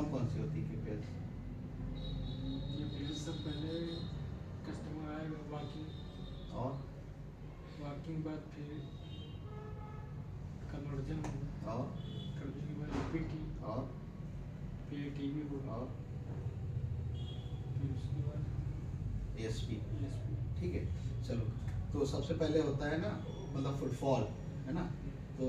कौन कौन सी होती है केपीआईज? ये बिल से पहले कस्टमर आएगा वॉकिंग, और वॉकिंग बाद फिर कन्वर्जन होगा, और करने के बाद यूपीटी, और फिर टीवी होगा, और फिर उसके बाद एएसपी। ESP। ठीक है, चलो। तो सबसे पहले होता है ना मतलब फुटफॉल, है ना? तो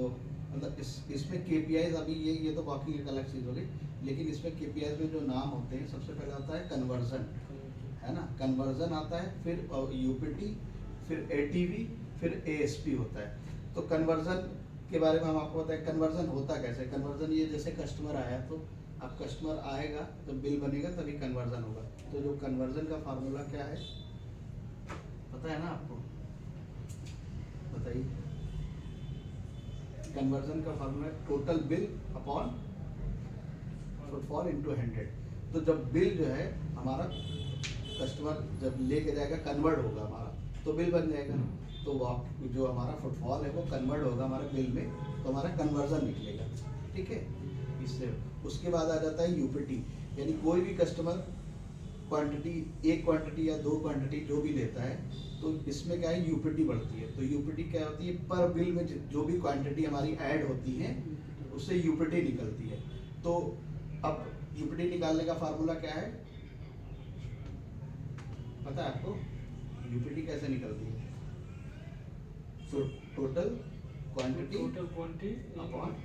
मतलब इसमें केपीआईज अभी ये तो वॉकिंग एक अलग चीज़ हो गई, लेकिन इसमें केपीआईज में जो नाम होते हैं सबसे पहले होता है कन्वर्जन, है ना? कन्वर्जन आता है, फिर यूपीटी, फिर एटीवी, फिर एएसपी होता है। तो कन्वर्जन के बारे में हम आपको बताएं, कन्वर्जन होता कैसे? कन्वर्जन ये जैसे कस्टमर आया, तो अब कस्टमर आएगा तो बिल बनेगा तभी कन्वर्जन होगा। तो जो कन्वर्जन का फार्मूला क्या है पता है ना आपको? बताइए। कन्वर्जन का फार्मूला है total bill upon footfall into 100। तो जब बिल जो है हमारा कस्टमर जब लेके जाएगा, कन्वर्ट होगा हमारा, तो बिल बन जाएगा। तो वो जो हमारा फुटफॉल है वो कन्वर्ट होगा हमारे बिल में, तो हमारा कन्वर्जन निकलेगा। ठीक है, इससे उसके बाद आ जाता है यूपीटी, यानी कोई भी कस्टमर क्वांटिटी, एक क्वांटिटी या दो क्वांटिटी जो भी लेता है, तो इसमें क्या है यूपीटी बढ़ती है। तो यूपीटी क्या होती है? पर बिल में जो भी क्वांटिटी हमारी ऐड होती है उससे यूपीटी निकलती है। तो अब यूपीटी निकालने का फार्मूला क्या है पता है आपको? यूपीटी कैसे निकलती है? तो टोटल क्वांटिटी अपॉन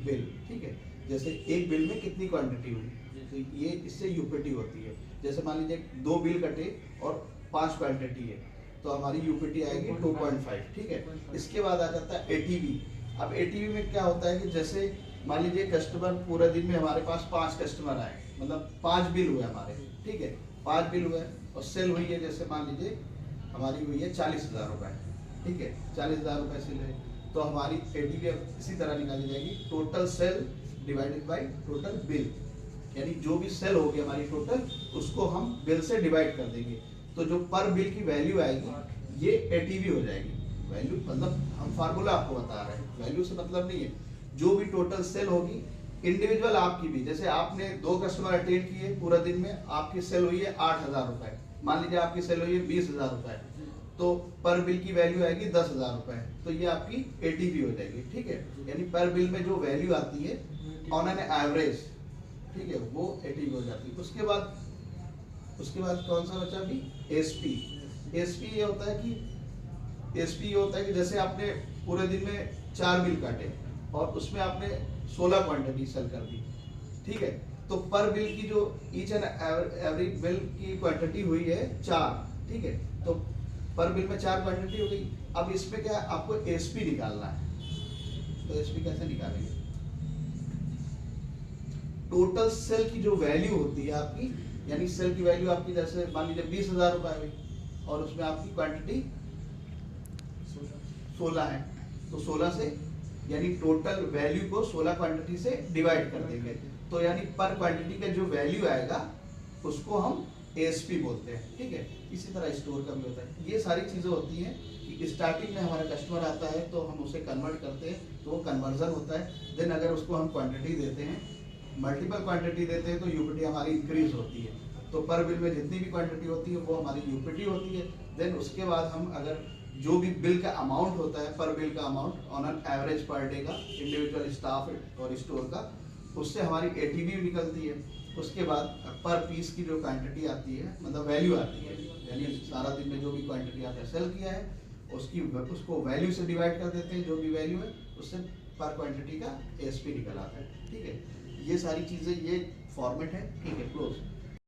बिल। ठीक है, जैसे एक बिल में कितनी क्वांटिटी हुई, तो ये इससे यूपीटी होती है। जैसे मान लीजिए 2 बिल कटे और 5 क्वांटिटी है, तो हमारी यूपीटी आएगी 2.5। ठीक है, इसके बाद आ जाता है एटीवी। अब एटीवी में क्या होता है कि जैसे मान लीजिए कस्टमर पूरे दिन में हमारे पास 5 कस्टमर आए, मतलब 5 बिल हुए हमारे। ठीक है, 5 बिल हुए और सेल हुई है, जैसे मान लीजिए हमारी हुई है 40,000 रुपये। ठीक है, 40,000 रुपये सेल है, तो हमारी एटीवी इसी तरह निकाली जाएगी, total sale divided by total bill, यानी जो भी सेल होगी हमारी टोटल, उसको हम बिल से डिवाइड कर देंगे। तो जो पर बिल की वैल्यू आएगी ये एटीवी हो जाएगी। वैल्यू मतलब हम फार्मूला आपको बता रहे हैं, वैल्यू से मतलब नहीं है। जो भी टोटल सेल होगी इंडिविजुअल आपकी भी, जैसे आपने 2 कस्टमर अटेंड किए पूरा दिन में, आपकी सेल हुई है 8,000 रुपए, मान लीजिए आपकी सेल हुई है 20,000 रुपए, तो पर बिल की वैल्यू आएगी 10,000 रुपए, तो ये आपकी एटीवी हो जाएगी। ठीक है, यानी पर बिल में जो वैल्यू आती है ऑन एन एवरेज, ठीक है, वो एटीवी हो जाती है। उसके बाद कौन सा बचा अभी? एसपी। एसपी ये होता है कि जैसे आपने पूरे दिन में 4 बिल काटे और उसमें आपने 16 क्वांटिटी सेल कर दी। ठीक है, तो पर बिल की जो ईच एंड एवरी बिल की क्वांटिटी हुई है 4। ठीक है, तो पर बिल में 4 क्वांटिटी हो गई। अब इसमें क्या है, आपको एसपी निकालना है। तो एसपी कैसे निकालेंगे? टोटल सेल की जो वैल्यू होती है आपकी, यानी सेल की वैल्यू आपकी जैसे मान लीजिए 20,000 रुपए हुई और उसमें आपकी क्वांटिटी 16 है, तो 16 से यानी टोटल वैल्यू को 16 क्वांटिटी से डिवाइड कर देंगे, तो यानी पर क्वांटिटी का जो वैल्यू आएगा उसको हम एएसपी बोलते हैं। ठीक है, इसी तरह स्टोर का भी होता है। ये सारी चीजें होती हैं कि स्टार्टिंग में हमारा कस्टमर आता है तो हम उसे कन्वर्ट करते हैं, तो वो कन्वर्जन होता है। देन अगर उसको हम क्वांटिटी देते हैं, मल्टीपल क्वांटिटी देते हैं, तो यूपीटी हमारी इंक्रीज होती है। तो पर बिल में जितनी भी क्वांटिटी होती है वो हमारी यूपीटी होती है। देन उसके बाद हम अगर जो भी बिल का अमाउंट होता है, पर बिल का amount on an average per day का, इंडिविजुअल स्टाफ और स्टोर का, उससे हमारी एटीवी निकलती है। उसके बाद पर पीस की जो क्वांटिटी आती है, मतलब वैल्यू आती है, यानी सारा दिन में जो भी क्वांटिटी आपने सेल किया है उसको वैल्यू से डिवाइड कर देते हैं, जो भी वैल्यू है उससे पर क्वांटिटी का एएसपी निकल आता है। ठीक है, ये सारी चीज़ें, ये फॉर्मेट है। ठीक है, क्लोज।